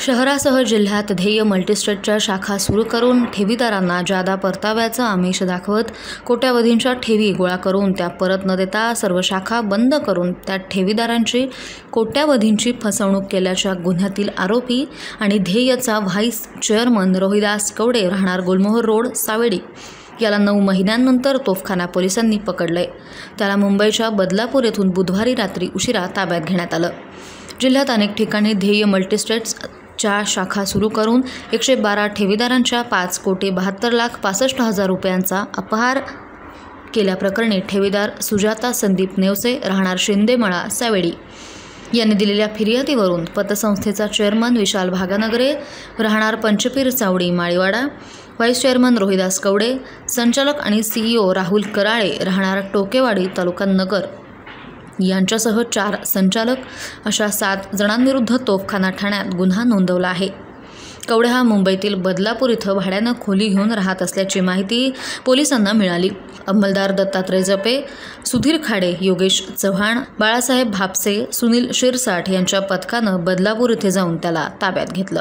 शहरासह जिल्ह्यात ध्येय मल्टीस्टेटच्या शाखा सुरू करून ठेवीदारांना जादा परताव्याचं आमिष दाखवत कोट्यावधींच्या ठेवी गोळा करून त्या परत न देता सर्व शाखा बंद करून त्या ठेवीदारांची कोट्यावधींची फसवणूक केल्याच्या गुन्ह्यातील आरोपी आणि ध्येयचा व्हाईस चेअरमन रोहिदास कवडे राहणार गुलमोहर रोड सावेडी याला 9 महिन्यांनंतर तोफखाना पोलिसांनी पकडले। त्याला मुंबईच्या बदलापूर येथून बुधवारी रात्री उशिरा ताब्यात घेण्यात आलं। जिल्ह्यात अनेक ठिकाणी ध्येय मल्टीस्टेट्सच्या शाखा सुरू करून 112 ठेवीदारांच्या 5,72,65,00,000 रुपयांचा अपहार केल्याप्रकरणी ठेवीदार सुजाता संदीप नेवसे राहणार शिंदेमळा सावेडी यांनी दिलेल्या फिर्यादीवरून पतसंस्थेचा चेअरमन विशाल भागानगरे राहणार पंचपीर चावडी माळीवाडा, व्हाईस चेअरमन रोहिदास कवडे, संचालक आणि CEO राहुल कराळे राहणार टोकेवाडी तालुका नगर यांच्यासह 4 संचालक अशा 7 जणांविरुद्ध तोफखाना ठाण्यात गुन्हा नोंदवला आहे। कवडे हा मुंबईतील बदलापूर इथं भाड्यानं खोली घेऊन राहत असल्याची माहिती पोलिसांना मिळाली। अंमलदार दत्तात्रय जपे, सुधीर खाडे, योगेश चव्हाण, बाळासाहेब भापसे, सुनील शिरसाठ यांच्या पथकानं बदलापूर इथे जाऊन त्याला ताब्यात घेतलं।